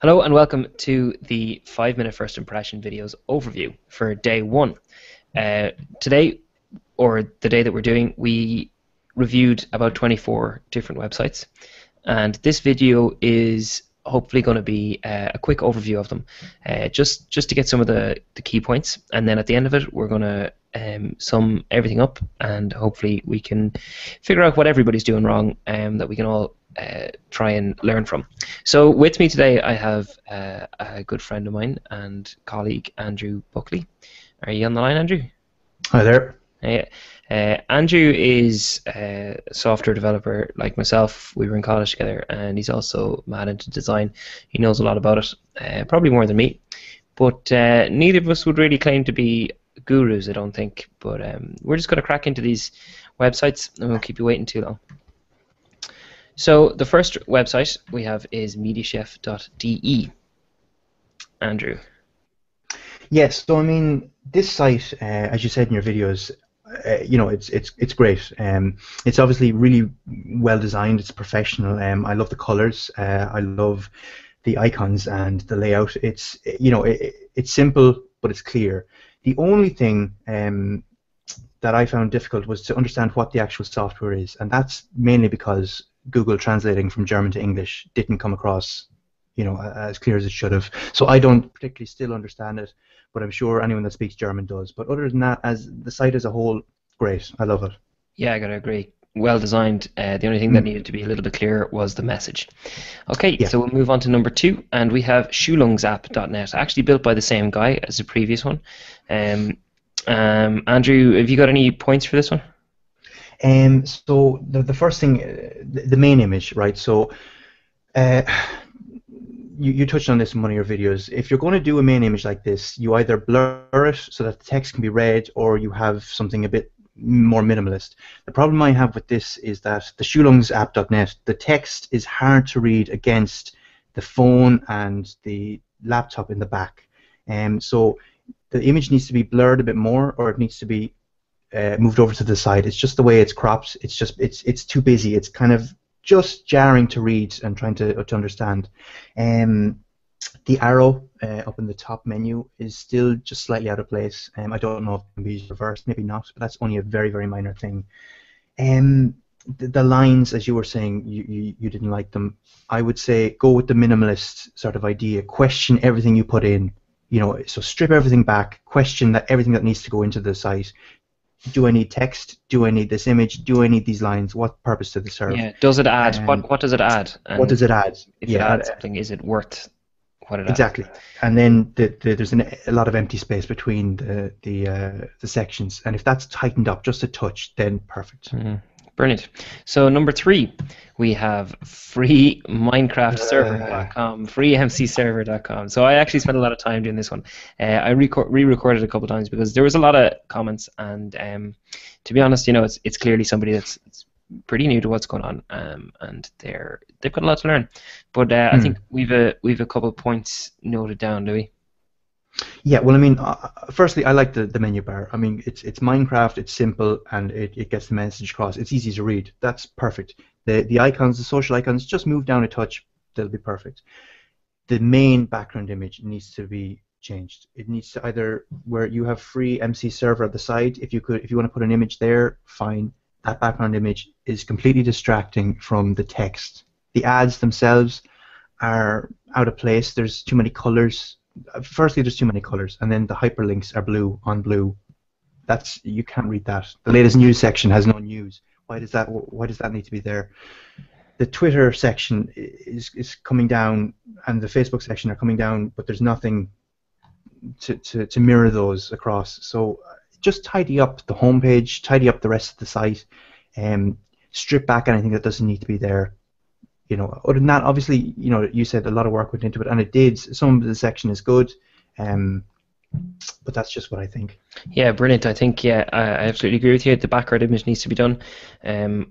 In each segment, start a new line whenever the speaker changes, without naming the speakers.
Hello and welcome to the 5-minute first impression videos overview for day 1. Today, or the day that we're doing, we reviewed about 24 different websites, and this video is hopefully going to be a quick overview of them, just to get some of the key points, and then at the end of it we're going to sum everything up, and hopefully we can figure out what everybody's doing wrong, that we can all try and learn from. So with me today I have a good friend of mine and colleague, Andrew Buckley. Are you on the line, Andrew?
Hi there.
Andrew is a software developer like myself. We were in college together, and he's also mad into design. He knows a lot about it, probably more than me, but neither of us would really claim to be gurus, I don't think. But we're just going to crack into these websites, and we won't keep you waiting too long. So the first website we have is mediachef.de. Andrew.
Yes, so I mean, this site, as you said in your videos, you know, it's great. It's obviously really well designed. It's professional. I love the colors. I love the icons and the layout. It's it's simple, but it's clear. The only thing that I found difficult was to understand what the actual software is, and that's mainly because Google translating from German to English didn't come across, you know, as clear as it should have. So I don't particularly still understand it, but I'm sure anyone that speaks German does. But other than that, as the site as a whole, great. I love it.
Yeah, I gotta agree. Well designed. The only thing that needed to be a little bit clearer was the message. Okay, yeah. So we'll move on to number 2, and we have ShulemZapnet, actually built by the same guy as the previous one. Andrew, have you got any points for this one?
So the first thing, the main image, right? So you touched on this in one of your videos. If you're going to do a main image like this, you either blur it so that the text can be read, or you have something a bit more minimalist. The problem I have with this is that the ShulemZapnet, the text is hard to read against the phone and the laptop in the back. So the image needs to be blurred a bit more, or it needs to be moved over to the side. It's just the way it's cropped. It's just it's too busy. It's kind of just jarring to read and trying to understand. The arrow up in the top menu is still just slightly out of place. I don't know if it can be reversed, maybe not, but that's only a very, very minor thing. The lines, as you were saying, you didn't like them. I would say go with the minimalist sort of idea. Question everything you put in. You know, so strip everything back. Question everything that needs to go into the site. Do I need text? Do I need this image? Do I need these lines? What purpose does it serve?
Yeah. Does it add? What does it add? And
what does it add?
If it adds something, is it worth what it adds?
Exactly. And then there's a lot of empty space between the sections, and if that's tightened up just a touch, then perfect.
Brilliant. So number 3, we have free minecraftserver.com, freemcserver.com. So I actually spent a lot of time doing this one. I re-recorded a couple of times because there was a lot of comments, and to be honest, you know, it's clearly somebody that's pretty new to what's going on, and they've got a lot to learn. But I think we've a couple of points noted down, do we?
Yeah, well, I mean, firstly, I like the menu bar. I mean, it's Minecraft, it's simple, and it gets the message across. It's easy to read. That's perfect. The icons, the social icons, just move down a touch, they'll be perfect. The main background image needs to be changed. It needs to either, where you have free MC server at the side, if you want to put an image there, fine. That background image is completely distracting from the text. The ads themselves are out of place. There's too many colors. Firstly, there's too many colors, and then the hyperlinks are blue on blue. You can't read that. The latest news section has no news. Why does that need to be there? The Twitter section is coming down, and the Facebook section are coming down, but there's nothing to mirror those across. So just tidy up the homepage, tidy up the rest of the site, and strip back anything that doesn't need to be there. You know, other than that, obviously, you know, you said a lot of work went into it, and it did. Some of the section is good, but that's just what I think.
Yeah, brilliant. I think, yeah, I absolutely agree with you. The background image needs to be done, and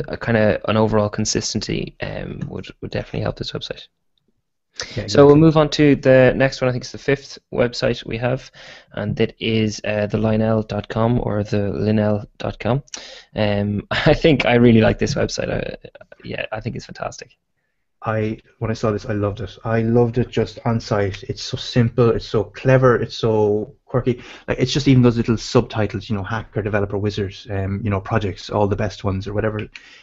a kind of an overall consistency would definitely help this website. Yeah, exactly. So we'll move on to the next one. I think it's the 5th website we have, and that is the Linel.com or the Linel.com. I think I really like this website. Yeah, I think it's fantastic.
when I saw this, I loved it. I loved it just on site. It's so simple, it's so clever, it's so quirky. Like it's just even those little subtitles, you know, hacker, developer, wizard, you know, projects, all the best ones or whatever.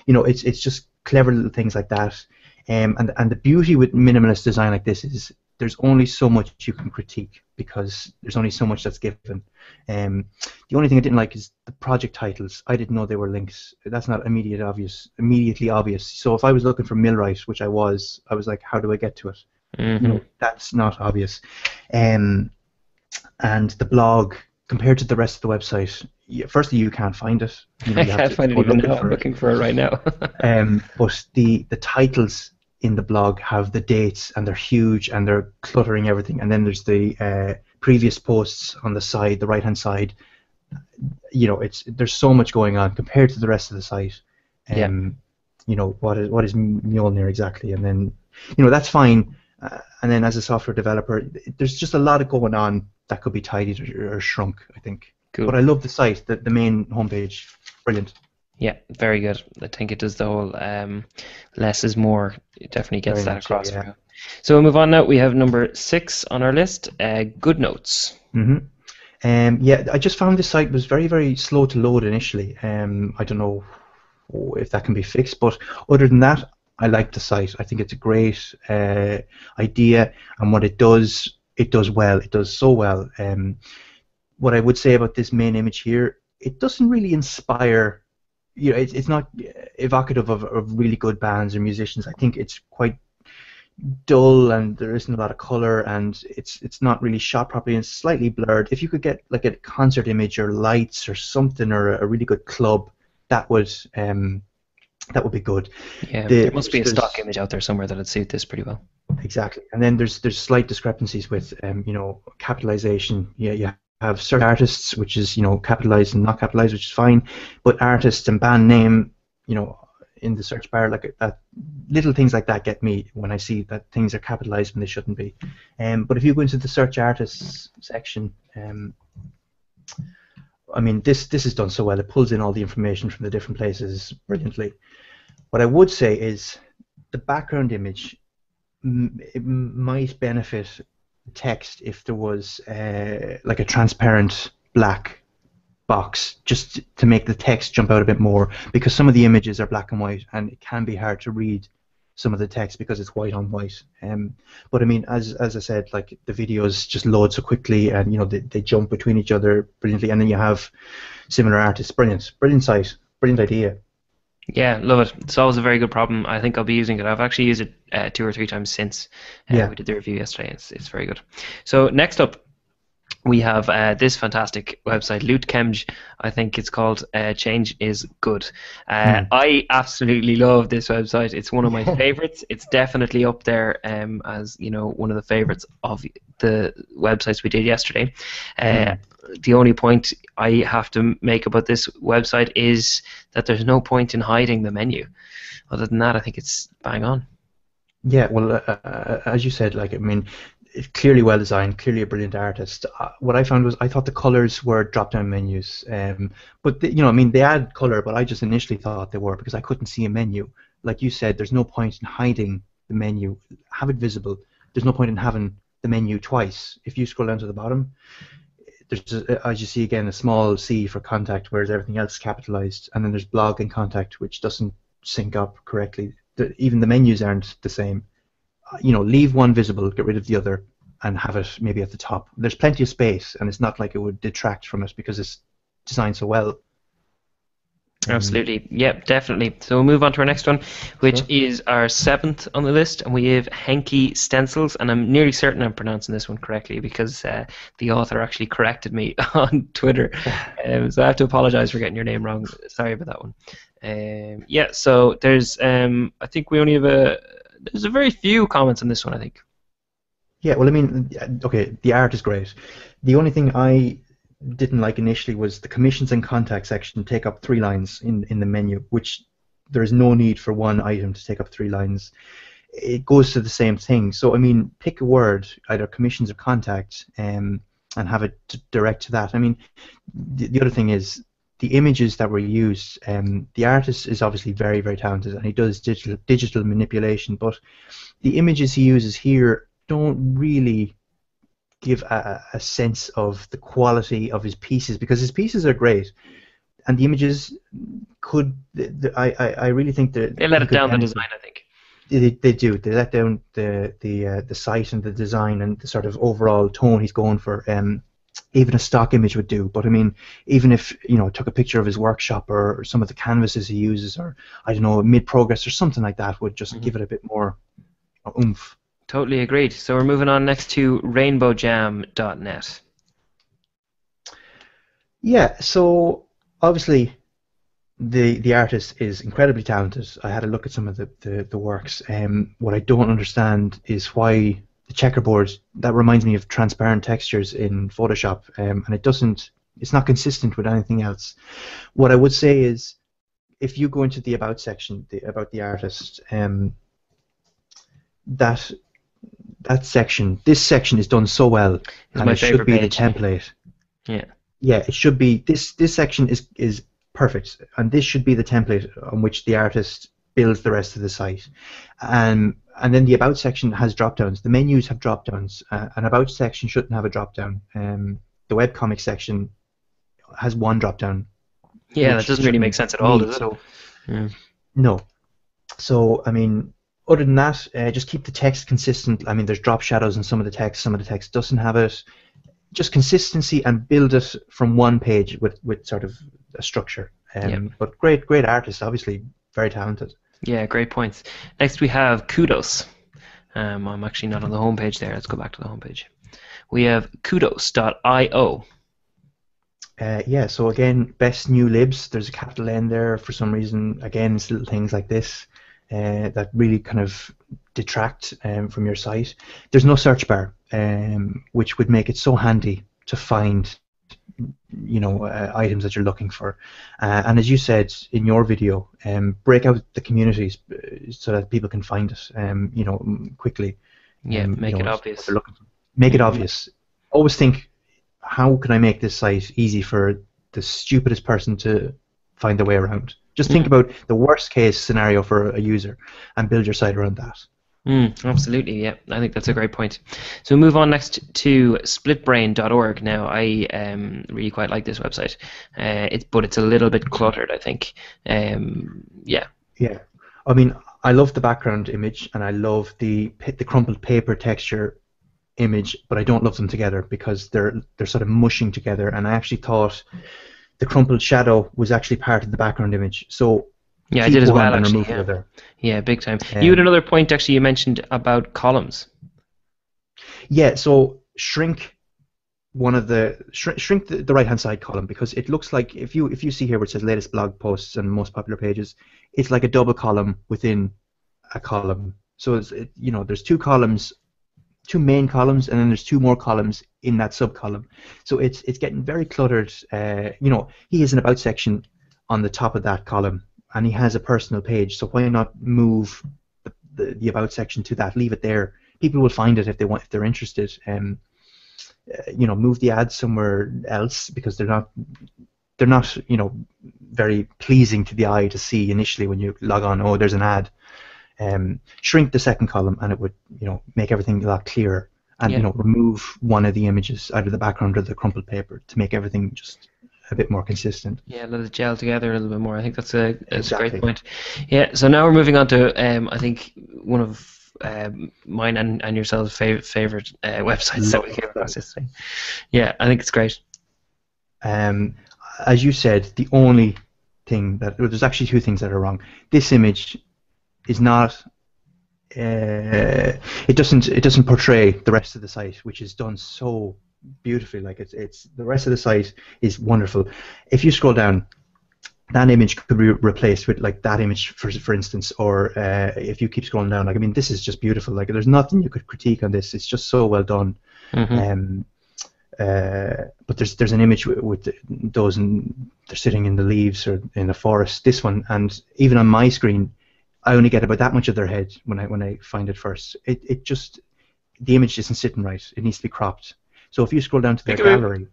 You know, it's just clever little things like that. And the beauty with minimalist design like this is there's only so much you can critique because there's only so much that's given. The only thing I didn't like is the project titles. I didn't know they were links. That's not immediately obvious. So if I was looking for Millwright, which I was like, how do I get to it?
Mm-hmm.
You know, that's not obvious. And the blog, compared to the rest of the website, firstly you can't find it. You know,
I can't find it even now. I'm looking for it right now.
But the titles in the blog have the dates and they're huge and they're cluttering everything, and then there's the previous posts on the side, the right hand side. You know, there's so much going on compared to the rest of the site.
Yeah.
You know, what is Mjolnir exactly, and then you know that's fine. And then as a software developer, there's just a lot of going on that could be tidied or shrunk, I think.
Cool.
But I love the site, the main homepage, brilliant.
Yeah, very good. I think it does the whole less is more. It definitely gets
Very
that
much,
across.
yeah.
So we'll move on now. We have number 6 on our list, GoodNotes.
Yeah, I just found this site was very, very slow to load initially. I don't know if that can be fixed, but other than that, I like the site. I think it's a great idea, and what it does well. It does so well. What I would say about this main image here, it doesn't really inspire. You know, it's not evocative of really good bands or musicians. I think it's quite dull and there isn't a lot of color and it's not really shot properly and it's slightly blurred. If you could get like a concert image or lights or something or a really good club, that would be good.
Yeah, there must be a stock image out there somewhere that would suit this pretty well.
Exactly, and then there's slight discrepancies with you know, capitalization. Yeah, you have search artists, which is, you know, capitalized and not capitalized, which is fine, but artist and band name, you know, in the search bar, like that, little things like that get me when I see that things are capitalized when they shouldn't be. But if you go into the search artists section, I mean, this is done so well. It pulls in all the information from the different places brilliantly. What I would say is the background image, it might benefit text if there was like a transparent black box just to make the text jump out a bit more, because some of the images are black and white and it can be hard to read some of the text because it's white on white. But I mean, as I said, like the videos just load so quickly and you know they jump between each other brilliantly, and then you have similar artists. Brilliant site, brilliant idea.
Yeah, love it. It's always a very good problem. I think I'll be using it. I've actually used it 2 or 3 times since we did the review yesterday. It's very good. So next up, we have this fantastic website, LootChems, I think it's called. Change is good. I absolutely love this website. It's one of my favorites. It's definitely up there as, you know, one of the favorites of the websites we did yesterday. The only point I have to make about this website is that there's no point in hiding the menu. Other than that, I think it's bang on.
Yeah, well, as you said, like, I mean, it's clearly well designed, clearly a brilliant artist. What I found was I thought the colors were drop-down menus, but you know, I mean, they add color, but I just initially thought they were because I couldn't see a menu. Like you said, there's no point in hiding the menu. Have it visible. There's no point in having the menu twice. If you scroll down to the bottom, there's, as you see again, a small C for contact, whereas everything else is capitalized, and then there's blog and contact, which doesn't sync up correctly. Even the menus aren't the same. You know, leave one visible, get rid of the other, and have it maybe at the top. There's plenty of space, and it's not like it would detract from it because it's designed so well.
Absolutely. Yep, definitely. So we'll move on to our next one, which is our 7th on the list, and we have Hanky Stencils, and I'm nearly certain I'm pronouncing this one correctly because the author actually corrected me on Twitter. So I have to apologize for getting your name wrong. Sorry about that one. Yeah, so there's, I think we only have there's a very few comments on this one, I think.
Yeah, well, I mean, okay, the art is great. The only thing I didn't like initially was the commissions and contact section take up 3 lines in the menu, which there is no need for one item to take up 3 lines. It goes to the same thing. So, I mean, pick a word, either commissions or contact, and have it direct to that. I mean, the other thing is the images that were used, the artist is obviously very, very talented, and he does digital manipulation, but the images he uses here don't really give a sense of the quality of his pieces, because his pieces are great, and the images could. I really think that
They let it down the design, I think.
They do. They let down the site and the design and the sort of overall tone he's going for. Even a stock image would do. But I mean, even if took a picture of his workshop or some of the canvases he uses, or I don't know, mid progress or something like that, would just give it a bit more oomph.
Totally agreed. So we're moving on next to rainbowjam.net.
Yeah. So obviously, the artist is incredibly talented. I had a look at some of the works. What I don't understand is why the checkerboard, that reminds me of transparent textures in Photoshop, and it's not consistent with anything else. What I would say is, if you go into the about section, about the artist, this section is done so well, and it should be the template. Yeah, it should be. This section is perfect, and this should be the template on which the artist builds the rest of the site. And then the about section has drop downs. The menus have drop downs. An about section shouldn't have a drop down. The webcomic section has one drop down.
Yeah, that doesn't really make sense at all, does it?
So, no. So I mean, other than that, just keep the text consistent. I mean, there's drop shadows in some of the text. Some of the text doesn't have it. Just consistency, and build it from one page with sort of a structure. But great artist, obviously very talented.
Yeah, great points. Next we have Kudos. I'm actually not on the homepage there. Let's go back to the homepage. We have Kudos.io.
Yeah, so again, best new libs. There's a capital N there for some reason. Again, it's little things like this that really kind of detract from your site. There's no search bar, which would make it so handy to find items that you're looking for, and as you said in your video, break out the communities so that people can find it quickly.
Make it obvious.
Make it obvious. Always think, how can I make this site easy for the stupidest person to find their way around? Just think about the worst case scenario for a user and build your site around that.
Absolutely, yeah. I think that's a great point. So we move on next to splitbrain.org. Now, I really quite like this website, but it's a little bit cluttered, I think. Yeah.
I mean, I love the background image, and I love the crumpled paper texture image, but I don't love them together because they're sort of mushing together. And I actually thought the crumpled shadow was actually part of the background image. So
yeah, I did as well, actually. Yeah, big time. You had another point, actually, you mentioned about columns. Yeah,
so shrink the right-hand side column, because it looks like, if you see here where it says latest blog posts and most popular pages, it's like a double column within a column. So there's two columns, two main columns, and then there's two more columns in that sub-column. So it's getting very cluttered. He has an about section on the top of that column, and he has a personal page, so why not move the about section to that? Leave it there. People will find it if they're interested. Move the ads somewhere else, because they're not very pleasing to the eye to see initially when you log on. Oh, there's an ad. Shrink the second column, and it would make everything a lot clearer. And remove one of the images out of the background or the crumpled paper to make everything just a bit more consistent.
Yeah, let it gel together a little bit more. I think that's a great point. Yeah, so now we're moving on to I think one of mine and yourselves' favorite websites that we came across yesterday. Yeah, I think it's great.
As you said, the only thing there's actually two things that are wrong. This image is not. It doesn't portray the rest of the site, which is done so beautifully. Like it's the rest of the site is wonderful. If you scroll down, that image could be replaced with like that image, for instance, or if you keep scrolling down, like, I mean, this is just beautiful. Like, there's nothing you could critique on this. It's just so well done. But there's an image with those, and they're sitting in the leaves or in the forest. This one, and even on my screen, I only get about that much of their head when I find it first. It just, the image isn't sitting right. It needs to be cropped. So if you scroll down to their gallery,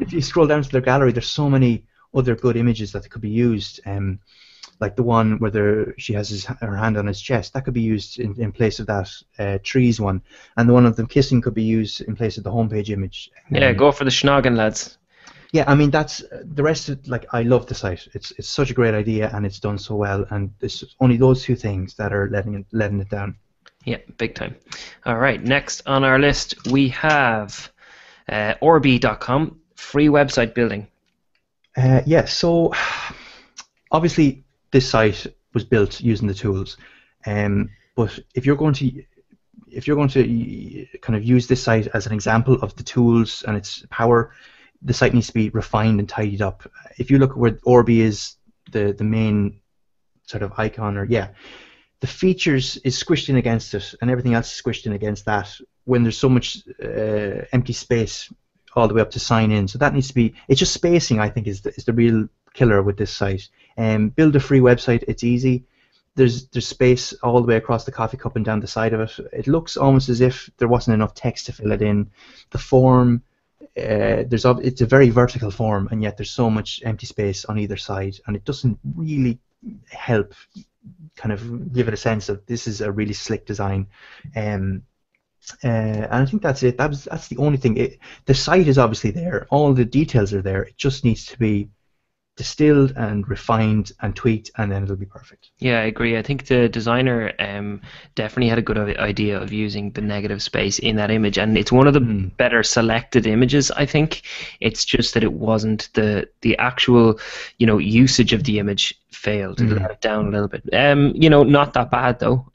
if you scroll down to their gallery, there's so many other good images that could be used. Like the one where she has her hand on his chest, that could be used in place of that trees one, and the one of them kissing could be used in place of the homepage image.
Yeah, go for the schnoggin, lads.
Yeah, I mean that's the rest of like I love the site. It's such a great idea and it's done so well, and it's only those two things that are letting it down.
Yeah, big time. All right, next on our list we have Orbi.com, free website building.
Yeah, so obviously this site was built using the tools, but if you're going to kind of use this site as an example of the tools and its power, the site needs to be refined and tidied up. If you look at where Orbi is the main sort of icon, or the features is squished in against it, and everything else is squished in against that. When there's so much empty space all the way up to sign in, so that needs to be. It's just spacing, I think, is the real killer with this site. Build a free website. It's easy. There's space all the way across the coffee cup and down the side of it. It looks almost as if there wasn't enough text to fill it in. The form. It's a very vertical form, and yet there's so much empty space on either side, and it doesn't really help kind of give it a sense of this is a really slick design. And I think that's it. That's the only thing. The site is obviously there. All the details are there. It just needs to be distilled and refined and tweaked, and then it'll be perfect.
Yeah, I agree. I think the designer definitely had a good idea of using the negative space in that image, and it's one of the better selected images, I think. It's just that it wasn't the actual, usage of the image failed. It let it down a little bit. Not that bad though.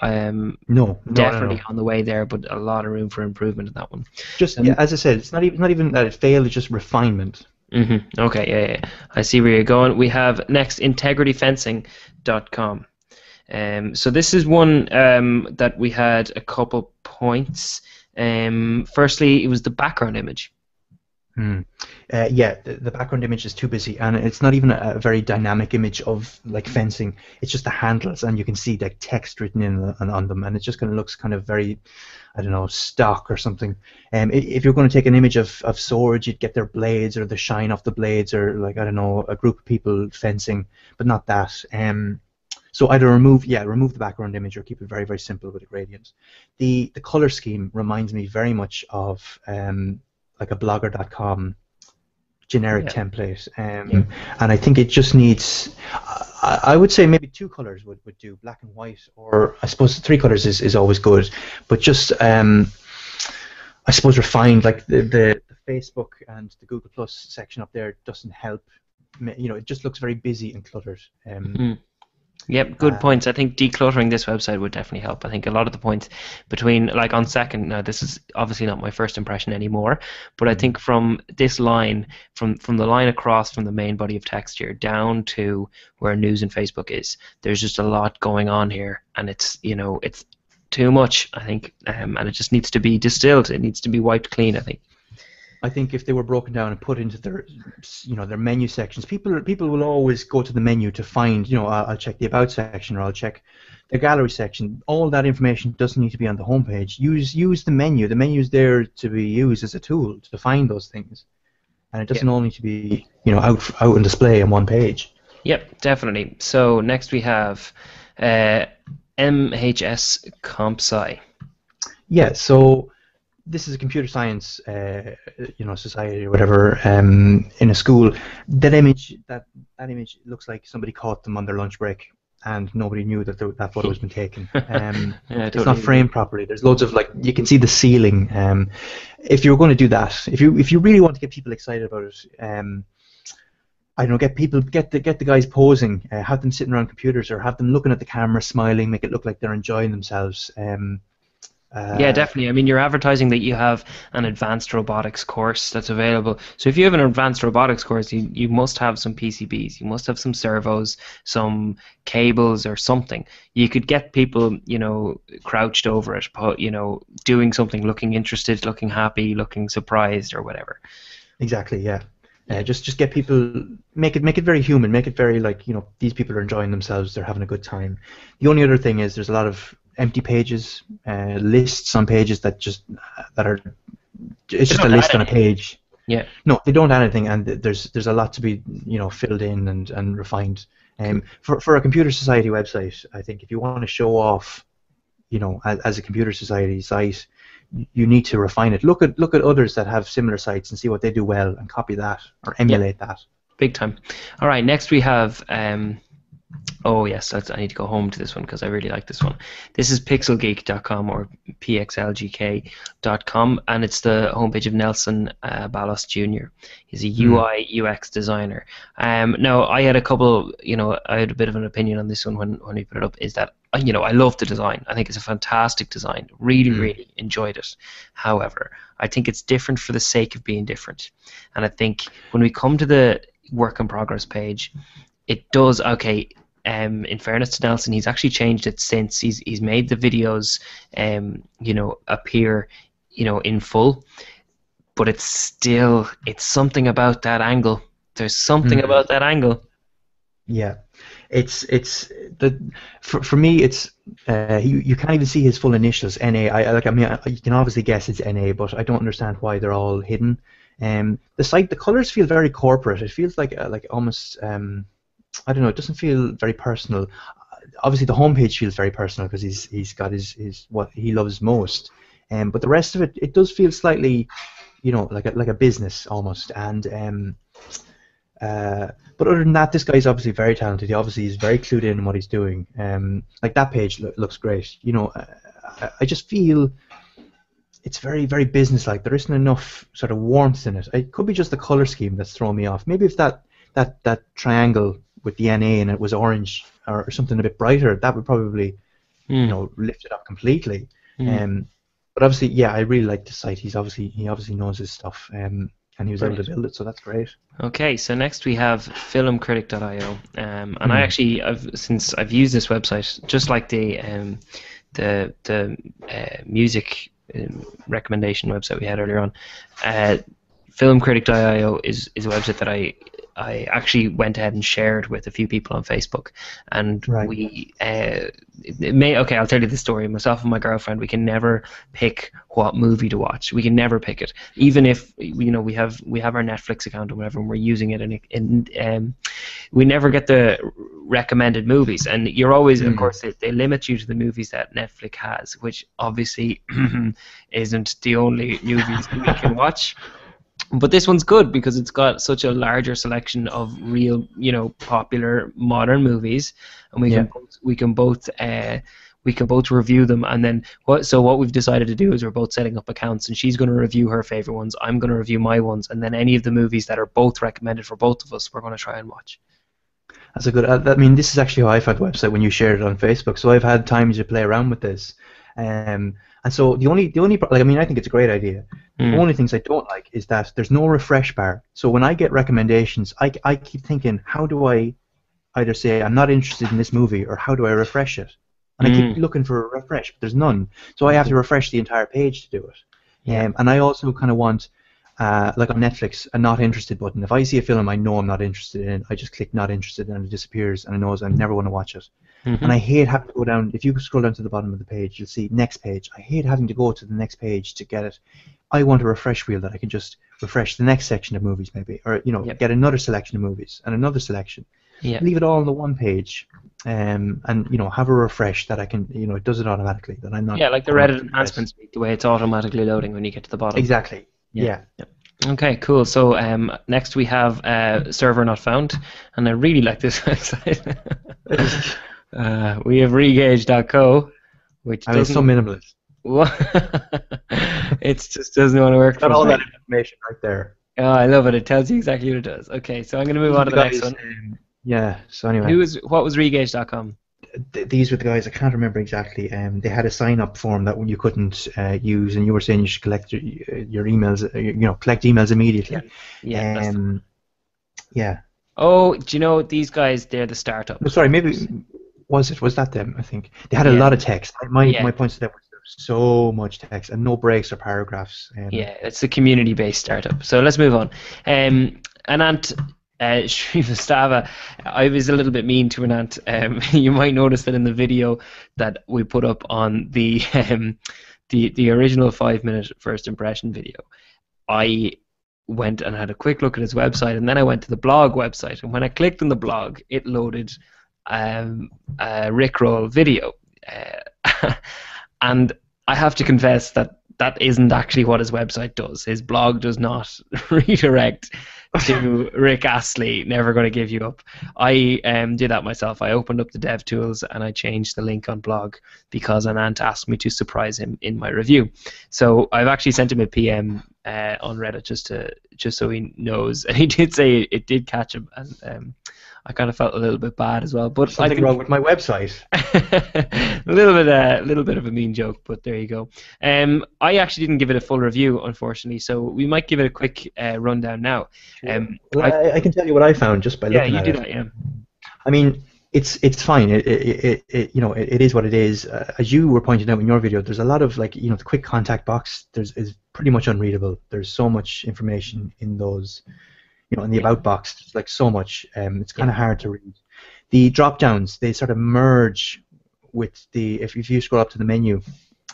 No,
definitely on the way there, but a lot of room for improvement in that one.
Just as I said, it's not even that it failed. It's just refinement.
Okay, yeah. I see where you're going. We have next integrityfencing.com. So this is one that we had a couple points. Firstly, it was the background image.
The background image is too busy, and it's not even a very dynamic image of like fencing. It's just the handles, and you can see like text written in on them, and it just kind of looks kind of very, I don't know, stock or something. If you're going to take an image of swords, you'd get their blades or the shine off the blades, or like, I don't know, a group of people fencing, but not that. So either remove the background image or keep it very, very simple with a gradient. The color scheme reminds me very much of like a blogger.com generic template, and I think it just needs, I would say maybe two colors would do, black and white, or I suppose 3 colors is always good, but just I suppose refined, like the Facebook and the Google Plus section up there doesn't help. It just looks very busy and cluttered.
Yep, good points. I think decluttering this website would definitely help. I think a lot of the points between, like on second, now this is obviously not my first impression anymore, but I think from this line, from the line across from the main body of text here down to where news and Facebook is, there's just a lot going on here, and it's too much, I think, and it just needs to be distilled. It needs to be wiped clean, I think.
I think if they were broken down and put into their menu sections, people will always go to the menu to find, I'll check the about section, or I'll check the gallery section. All that information doesn't need to be on the homepage. Use the menu. The menu's there to be used as a tool to find those things, and it doesn't all need to be out on display on one page.
Yep, definitely. So next we have MHS CompSci.
Yeah. So this is a computer science, society or whatever, in a school. That image looks like somebody caught them on their lunch break, and nobody knew that that photo has been taken. It's not framed properly. There's loads of you can see the ceiling. If you're going to do that, if you really want to get people excited about it, I don't know, get the guys posing, have them sitting around computers, or have them looking at the camera, smiling, make it look like they're enjoying themselves.
Yeah, definitely. I mean, you're advertising that you have an advanced robotics course that's available. So if you have an advanced robotics course, you must have some PCBs, you must have some servos, some cables or something. You could get people, crouched over it, doing something, looking interested, looking happy, looking surprised or whatever.
Exactly, yeah. Just get people, make it very human, make it very these people are enjoying themselves, they're having a good time. The only other thing is there's a lot of empty pages, lists on pages that are, it's just a list on a page.
Yeah.
No, they don't add anything, and there's a lot to be filled in and refined. For a computer society website, I think if you want to show off, as a computer society site, you need to refine it. Look at others that have similar sites and see what they do well, and copy that or emulate that.
Big time. All right, next we have. Oh yes, I need to go home to this one because I really like this one. This is pixelgeek.com or pxlgk.com, and it's the homepage of Nelson Ballas Jr. He's a UI UX designer. Now I had a couple, I had a bit of an opinion on this one when we put it up. Is that I love the design. I think it's a fantastic design. Really enjoyed it. However, I think it's different for the sake of being different, and I think when we come to the work in progress page, it does okay. In fairness to Nelson, he's actually changed it since. He's made the videos, appear, in full, but it's something about that angle. There's something about that angle.
Yeah, for me it's you can't even see his full initials NA. You can obviously guess it's NA, but I don't understand why they're all hidden. The colors feel very corporate. It feels like almost. I don't know. It doesn't feel very personal. Obviously, the homepage feels very personal because he's got his what he loves most. But the rest of it does feel slightly, like a business almost. And but other than that, this guy's obviously very talented. He's very clued in what he's doing. Like that page looks great. I just feel it's very, very businesslike. There isn't enough sort of warmth in it. It could be just the color scheme that's throwing me off. Maybe if that triangle with the NA and it was orange or something a bit brighter, that would probably lift it up completely. But obviously, yeah, I really like the site. He obviously knows his stuff, and he was able to build it, so that's great.
Okay, so next we have filmcritic.io, and since I've used this website, just like the music recommendation website we had earlier on, filmcritic.io is a website that I actually went ahead and shared with a few people on Facebook, and we I'll tell you the story. Myself and my girlfriend, we can never pick what movie to watch. We can never pick it, even if we have our Netflix account or whatever, and we're using it, and we never get the recommended movies. And you're always, of course, they limit you to the movies that Netflix has, which obviously isn't the only movies we can watch. But this one's good because it's got such a larger selection of real, popular modern movies, and we can both review them. And then what we've decided to do is we're both setting up accounts, and she's going to review her favorite ones, I'm going to review my ones, and then any of the movies that are both recommended for both of us, we're going to try and watch.
That's a good. I mean, this is actually how I found the website when you shared it on Facebook. So I've had time to play around with this. And so the only I think it's a great idea. The only things I don't like is that there's no refresh bar. So when I get recommendations, I keep thinking, how do I either say I'm not interested in this movie, or how do I refresh it? And I keep looking for a refresh, but there's none. So I have to refresh the entire page to do it. And I also kind of want, like on Netflix, a not interested button. If I see a film I know I'm not interested in, I just click not interested and it disappears, and I know I never want to watch it. And I hate having to go down. If you scroll down to the bottom of the page, you'll see next page. I hate having to go to the next page to get it. I want a refresh wheel that I can just refresh the next section of movies, maybe, or get another selection of movies and another selection. Leave it all on the one page, and have a refresh that I can, it does it automatically. That I'm not.
Yeah, like the Reddit enhancements, the way it's automatically loading when you get to the bottom.
Exactly. Yeah.
Okay, cool. So next we have server not found, and I really like this website. We have regauge.co, which
it's so minimalist.
It just doesn't want to work.
Got all that information right there.
Oh, I love it. It tells you exactly what it does. Okay, so I'm going to move on to the next one.
So anyway.
What was regauge.com?
These were the guys, I can't remember exactly. They had a sign-up form that you couldn't use, and you were saying you should collect your emails, collect emails immediately. Yeah.
Oh, do you know these guys? They're the startup.
No, sorry, maybe was that them? I think they had a lot of text. My point to them was there was so much text and no breaks or paragraphs.
It's a community-based startup. So let's move on. Anant Shrivastava, I was a little bit mean to Anant. You might notice that in the video that we put up on the original 5-minute first impression video, I went and had a quick look at his website, and then I went to the blog website, and when I clicked on the blog, it loaded a Rickroll video, and I have to confess that that isn't actually what his website does. His blog does not redirect to Rick Astley, never going to give you up. I did that myself. I opened up the DevTools and I changed the link on blog because an aunt asked me to surprise him in my review. So I've actually sent him a PM on Reddit just so he knows. And he did say it did catch him, and I kind of felt a little bit bad as well. But
something wrong with my website.
a little bit of a mean joke, but there you go. I actually didn't give it a full review, unfortunately, so we might give it a quick rundown now.
Well, I can tell you what I found just by looking at it.
Yeah, you do that. Yeah.
I mean, it's fine. It is what it is. As you were pointing out in your video, there's a lot of the quick contact box. Is pretty much unreadable. There's so much information in those. In the about box, there's like so much. It's kind of hard to read. The drop downs, they sort of merge with if you scroll up to the menu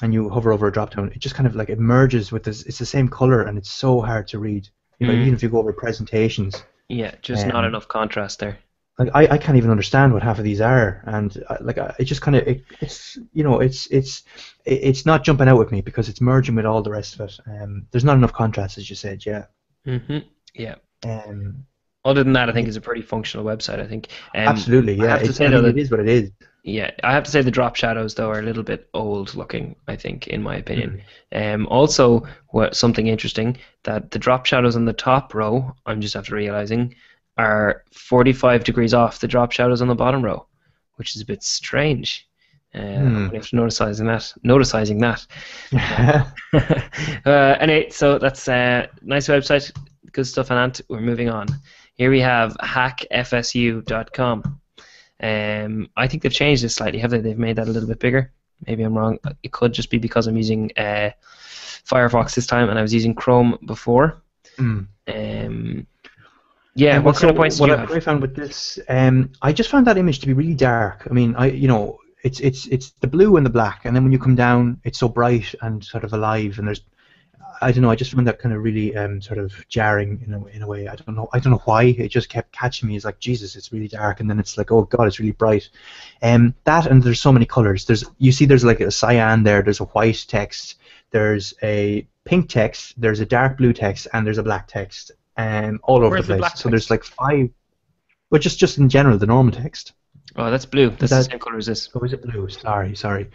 and you hover over a drop down, it just kind of it merges with this. It's the same color and it's so hard to read. Even if you go over presentations.
Yeah, just not enough contrast there.
I can't even understand what half of these are, and it just kind of it's not jumping out with me because it's merging with all the rest of it. There's not enough contrast, as you said. Yeah.
Yeah. Other than that, I think it's a pretty functional website. I think.
Absolutely, yeah.
I have to say, though,
it is what it is.
Yeah, I have to say the drop shadows though are a little bit old looking, I think, in my opinion. Also, something interesting that the drop shadows on the top row, I'm just after realizing, are 45 degrees off the drop shadows on the bottom row, which is a bit strange. I'm after noticing that. Anyway, so that's a nice website. Good stuff, Ant. We're moving on. Here we have hackfsu.com. I think they've changed this slightly, have they? They've made that a little bit bigger. Maybe I'm wrong. It could just be because I'm using Firefox this time and I was using Chrome before. What kind of points do you have?
What I found with this, I just found that image to be really dark. I mean, it's the blue and the black, and then when you come down, it's so bright and sort of alive, and I don't know. I just found that kind of really sort of jarring in a way. I don't know why. It just kept catching me. It's like, Jesus, it's really dark, and then it's like, oh God, it's really bright. That, and there's so many colors. There's like a cyan there. There's a white text. There's a pink text. There's a dark blue text, and there's a black text. All over the place. So there's like 5. Well, just in general, the normal text.
Oh, that's blue. That's the same color as this.
Oh, is it blue? Sorry.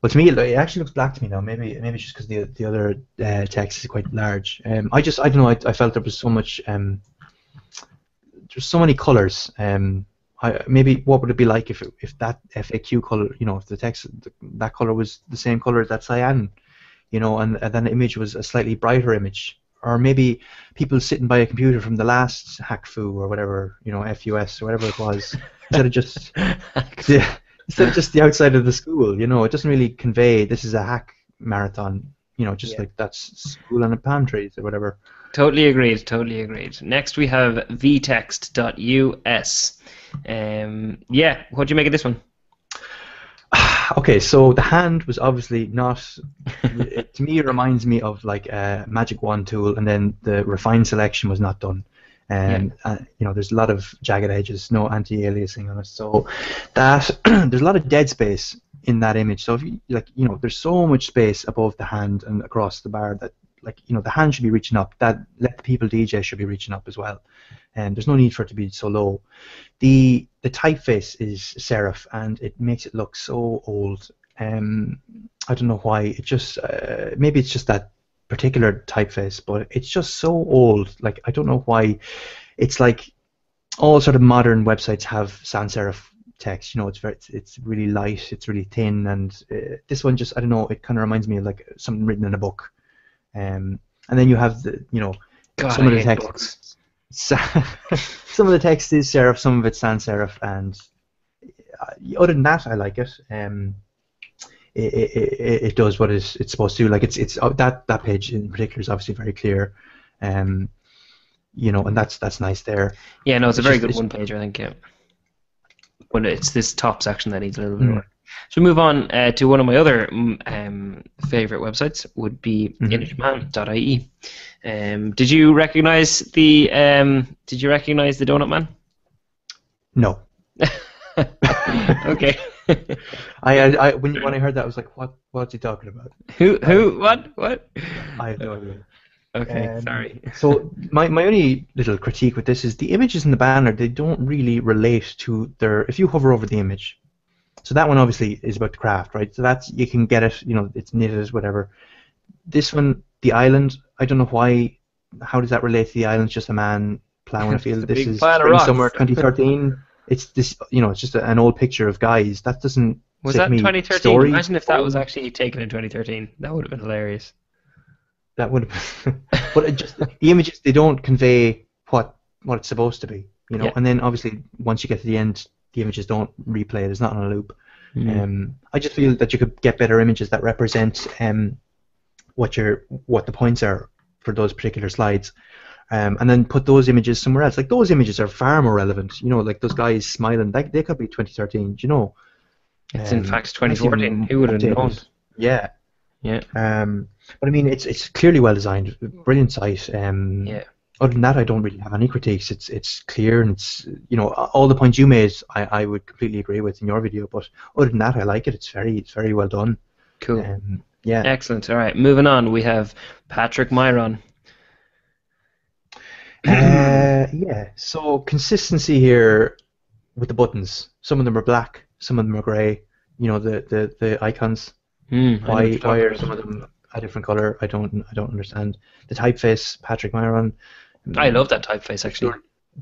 Well, to me, it actually looks black to me now. Maybe it's just because the other text is quite large. I don't know. I felt there was so much. There's so many colors. Maybe what would it be like if that FAQ color, if the text that color was the same color as that cyan, and then the image was a slightly brighter image, or maybe people sitting by a computer from the last HackFu or whatever, FUS or whatever it was, instead of just. Instead of just the outside of the school, it doesn't really convey this is a hack marathon, like that's school and a palm trees or whatever.
Totally agreed. Next we have VTextUS. What do you make of this one?
Okay, so the hand was obviously not. To me, it reminds me of like a Magic Wand tool, and then the refine selection was not done. There's a lot of jagged edges, no anti-aliasing on it, so that there's a lot of dead space in that image. So if you there's so much space above the hand and across the bar that the hand should be reaching up. That Let the People DJ should be reaching up as well, and there's no need for it to be so low. The typeface is serif, and it makes it look so old. I don't know why. It just maybe it's just that particular typeface, but it's just so old. Like, I don't know why. It's like all sort of modern websites have sans serif text. It's really light, it's really thin, and this one just, I don't know, it kind of reminds me of like something written in a book. And then you have some of the text. Some of the text is serif, some of it's sans serif, and other than that, I like it. It does what it's supposed to do. Like it's that page in particular is obviously very clear, and that's nice there.
Yeah, no, it's a very good one page, I think. Yeah, but it's this top section that needs a little bit more. So move on to one of my other favorite websites would be imageman.ie. Did you recognize the Donut Man?
No.
Okay.
When I heard that, I was like, what's he talking about?
Who? What?
I have no idea.
Okay, sorry.
So my only little critique with this is the images in the banner, they don't really relate to if you hover over the image. So that one obviously is about the craft, right? So that's, you can get it, it's knitted, whatever. This one, the island, I don't know why, how does that relate to the island? It's just a man plowing a field. This is Spring Summer 2013. It's this, it's just an old picture of guys. That doesn't
Was
sit
that
me.
2013?
Story,
Imagine if that was actually taken in 2013. That would have been hilarious.
That would have been, but the images, they don't convey what it's supposed to be,
Yeah.
And then obviously once you get to the end, the images don't replay it. It's not on a loop. I just feel that you could get better images that represent what the points are for those particular slides, and then put those images somewhere else. Like, those images are far more relevant. Like those guys smiling. They could be 2013.
It's in fact 2014. Who would have known?
Yeah.
Yeah.
But I mean, it's clearly well designed. Brilliant site.
Yeah.
Other than that, I don't really have any critiques. It's clear, and it's all the points you made, I would completely agree with in your video. But other than that, I like it. It's very well done.
Cool.
Yeah.
Excellent. All right, moving on. We have Patrick Myron.
Yeah. So consistency here with the buttons. Some of them are black. Some of them are grey. The icons. Why are some of them a different color? I don't understand. The typeface, Patrick Myron.
I love that typeface, actually.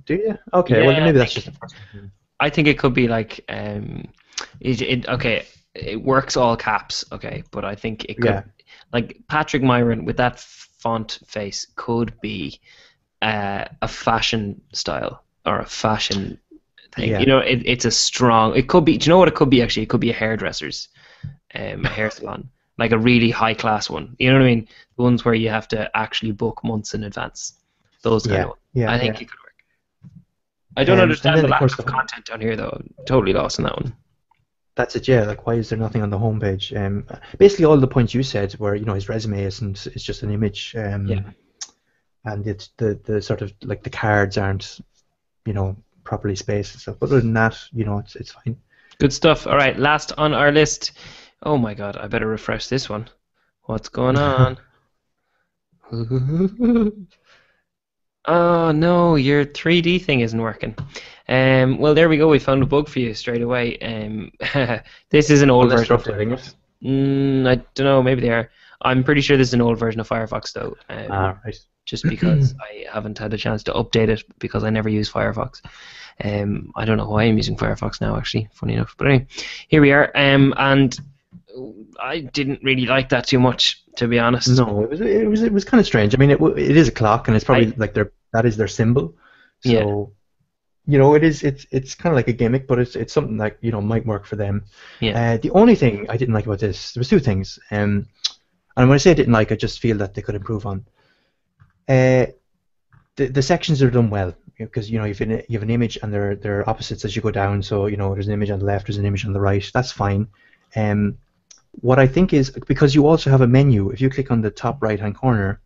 Do you? Okay,
Yeah,
well maybe that's just the first one.
I think it could be like okay, it works all caps, okay, but I think it could, like, Patrick Myron with that font face could be a fashion style or a fashion thing.
Yeah.
It's a strong. It could be. Do you know what it could be? Actually, it could be a hairdresser's, a hair salon, like a really high class one. You know what I mean? The ones where you have to actually book months in advance. Those kind of ones.
Yeah.
I think it could work. I don't understand the lack of content down here, though. I'm totally lost in that one.
That's it, yeah. Like, why is there nothing on the homepage? Basically, all the points you said were, his resume it's just an image. And it's the sort of, like, the cards aren't, properly spaced and stuff. But other than that, it's fine.
Good stuff. All right, last on our list. Oh my God, I better refresh this one. What's going on? Oh no, your 3D thing isn't working. Well, there we go. We found a bug for you straight away. This is an old version. I don't know. Maybe they are. I'm pretty sure this is an old version of Firefox, though.
Right.
Just because I haven't had a chance to update it because I never use Firefox. I don't know why I'm using Firefox now, actually. Funny enough, but anyway, here we are. And I didn't really like that too much, to be honest.
No, it was kind of strange. I mean, it is a clock, and it's probably that is their symbol. So, it's kind of like a gimmick, but it's something that might work for them.
Yeah.
The only thing I didn't like about this, there was two things. And when I say I didn't like, I just feel that they could improve on. The sections are done well, because you have an image and they're opposites as you go down. So there's an image on the left, there's an image on the right. That's fine. What I think is, because you also have a menu, if you click on the top right hand corner,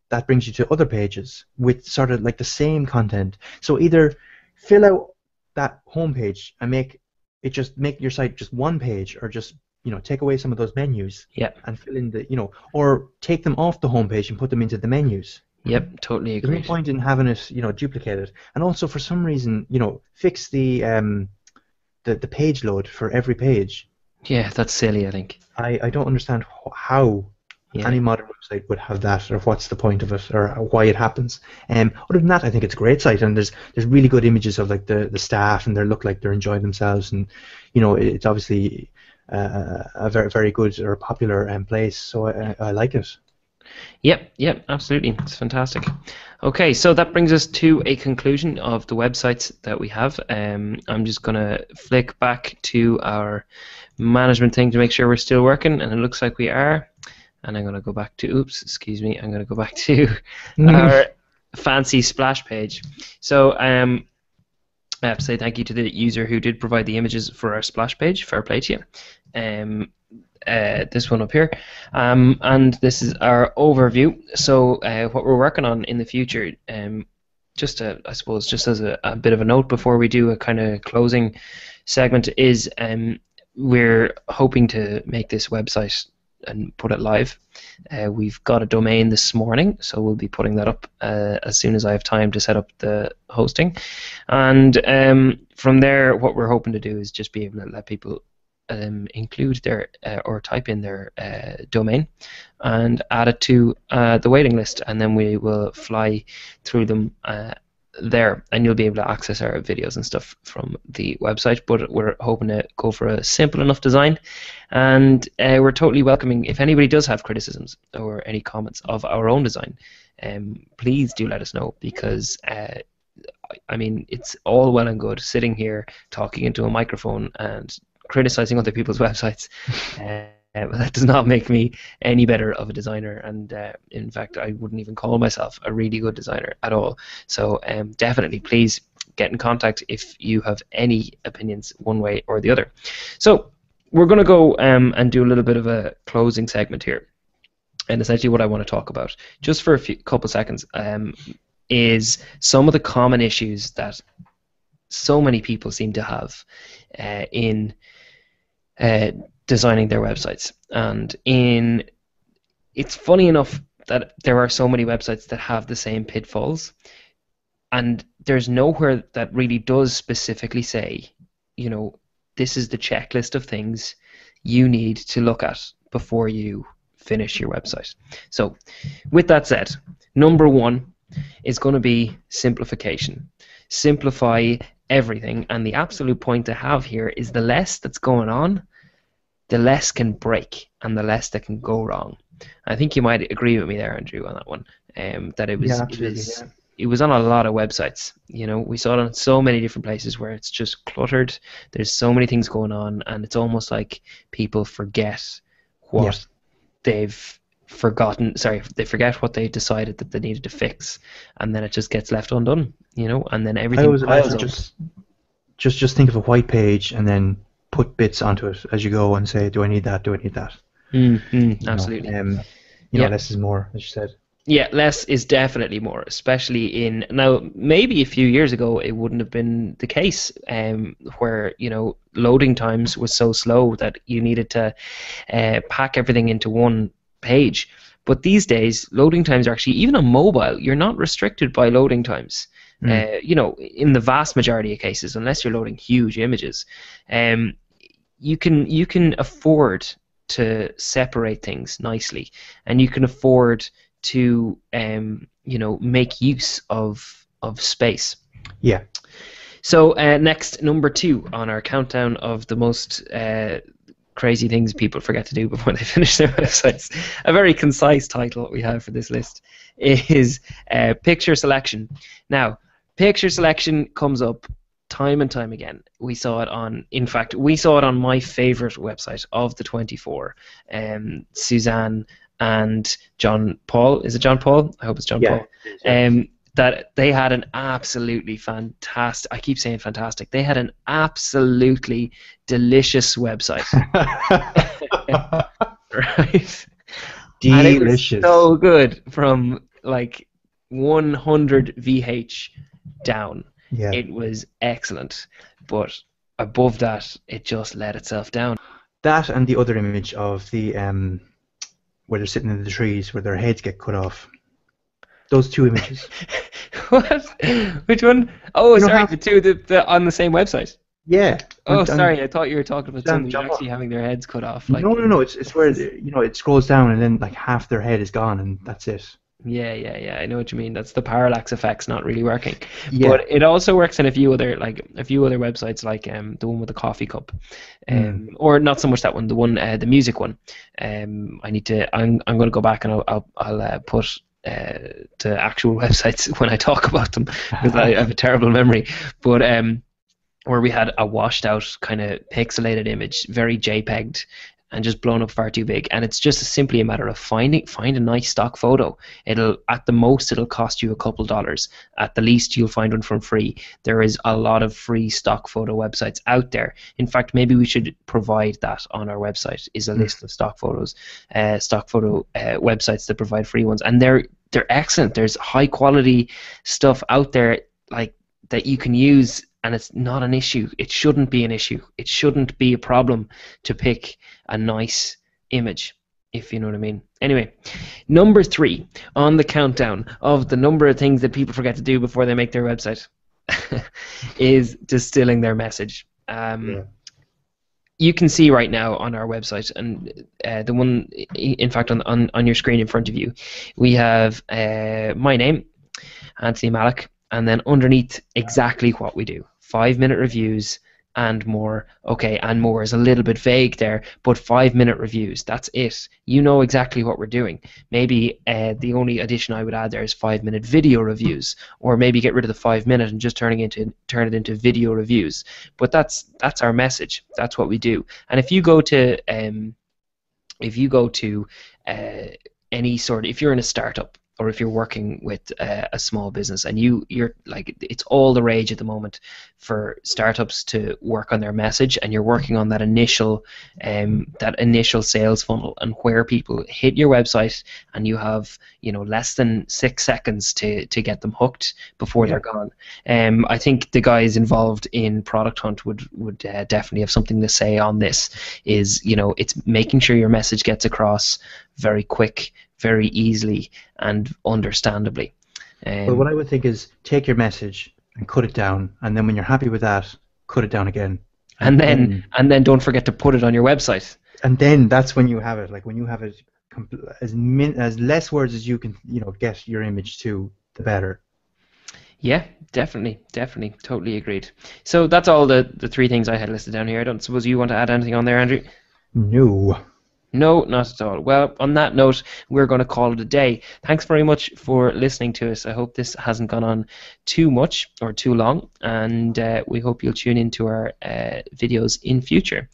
that brings you to other pages with sort of like the same content. So either fill out that home page and make your site just one page, or just take away some of those menus.
Yeah.
And fill in the or take them off the home page and put them into the menus.
Yep, totally agree.
There's no point in having it duplicated. And also, for some reason, fix the page load for every page.
Yeah, that's silly, I think.
I don't understand how any modern website would have that, or what's the point of it, or why it happens. Other than that, I think it's a great site, and there's really good images of, like, the staff, and they look like they're enjoying themselves, and it's obviously a very, very good or popular place, so I like it.
Yep, absolutely. It's fantastic. Okay, so that brings us to a conclusion of the websites that we have. I'm just going to flick back to our management thing to make sure we're still working, and it looks like we are. And I'm going to go back to, I'm going to go back to our fancy splash page. So I have to say thank you to the user who did provide the images for our splash page. Fair play to you. this one up here, and this is our overview. So what we're working on in the future, I suppose just as a bit of a note before we do a kind of closing segment, is we're hoping to make this website and put it live. We've got a domain this morning, so we'll be putting that up as soon as I have time to set up the hosting. And from there, what we're hoping to do is just be able to let people include their or type in their domain and add it to the waiting list, and then we will fly through them there, and you'll be able to access our videos and stuff from the website. But we're hoping to go for a simple enough design, and we're totally welcoming if anybody does have criticisms or any comments of our own design. Please do let us know, because I mean, it's all well and good sitting here talking into a microphone and criticizing other people's websites. But that does not make me any better of a designer, and in fact I wouldn't even call myself a really good designer at all. So definitely please get in contact if you have any opinions one way or the other. So we're going to go and do a little bit of a closing segment here, and essentially what I want to talk about just for a couple seconds is some of the common issues that so many people seem to have in designing their websites. And it's funny enough that there are so many websites that have the same pitfalls, and there's nowhere that really does specifically say, you know, this is the checklist of things you need to look at before you finish your website. So with that said, number one is going to be simplification. Simplify everything, and the absolute point to have here is the less that's going on, the less can break and the less that can go wrong. I think you might agree with me there, Andrew, on that one. That it was on a lot of websites. You know, we saw it on so many different places where it's just cluttered. There's so many things going on, and it's almost like people forget what they've forgotten. Sorry, they forget what they decided that they needed to fix, and then it just gets left undone. You know, and then everything piles up.
Just think of a white page and then put bits onto it as you go and say, do I need that? Do I need that?
Absolutely.
You know, less is more, as you said.
Yeah, less is definitely more, especially in now. Maybe a few years ago, it wouldn't have been the case, where you know loading times was so slow that you needed to pack everything into one page. But these days, loading times are actually, even on mobile, you're not restricted by loading times. You know, in the vast majority of cases, unless you're loading huge images, you can afford to separate things nicely, and you can afford to you know, make use of space.
Yeah.
So next, number 2 on our countdown of the most crazy things people forget to do before they finish their websites. A very concise title we have for this list is picture selection. Now, picture selection comes up time and time again. We saw it on, in fact, we saw it on my favorite website of the 24, Suzanne and John Paul. Is it John Paul? I hope it's John Paul. That they had an absolutely fantastic, I keep saying fantastic, they had an absolutely delicious website. Right?
Delicious.
And it was so good from like 100 VH down.
Yeah.
It was excellent, but above that, it just let itself down.
That and the other image of the where they're sitting in the trees, where their heads get cut off. Those two images.
What? Which one? Oh, sorry, the two the on the same website.
Yeah.
Oh, sorry, I thought you were talking about somebody actually having their heads cut off. Like,
no. It's where you know, it scrolls down and then like half their head is gone and that's it.
Yeah. I know what you mean. That's the parallax effect's not really working.
Yeah.
But it also works in a few other websites, like the one with the coffee cup, or not so much that one. The one, the music one. I'm going to go back and I'll put to actual websites when I talk about them, because I have a terrible memory. But where we had a washed out kind of pixelated image, very JPEG'd, and just blown up far too big. And it's just simply a matter of find a nice stock photo. At the most it'll cost you a couple dollars. At the least you'll find one for free. There is a lot of free stock photo websites out there. In fact, maybe we should provide that on our website, is a list of stock photo websites that provide free ones, and they're excellent. There's high quality stuff out there like that you can use, and it's not an issue. It shouldn't be an issue. It shouldn't be a problem to pick a nice image, if you know what I mean. Anyway, number 3 on the countdown of the number of things that people forget to do before they make their website is distilling their message. You can see right now on our website, and the one, in fact, on your screen in front of you, we have my name, Anthony Malik, and then underneath exactly what we do. 5-minute reviews and more. Okay, and more is a little bit vague there, but 5-minute reviews, that's it. You know exactly what we're doing. Maybe the only addition I would add there is 5-minute video reviews, or maybe get rid of the 5-minute and just turn it into video reviews. But that's our message. That's what we do. And if you go to any sort, if you're in a startup, or if you're working with a small business, and you're like, it's all the rage at the moment for startups to work on their message, and you're working on that initial sales funnel, and where people hit your website and you have less than 6 seconds to get them hooked before they're gone. I think the guys involved in Product Hunt would definitely have something to say on this. Is it's making sure your message gets across very quick, very easily, and understandably.
Well, what I would think is take your message and cut it down, and then when you're happy with that, cut it down again.
And then don't forget to put it on your website.
And then that's when you have it. Like when you have it as less words as you can, get your image to, the better.
Yeah, definitely, totally agreed. So that's all the 3 things I had listed down here. I don't suppose you want to add anything on there, Andrew?
No.
No, not at all. Well, on that note, we're going to call it a day. Thanks very much for listening to us. I hope this hasn't gone on too much or too long, and we hope you'll tune into our videos in future.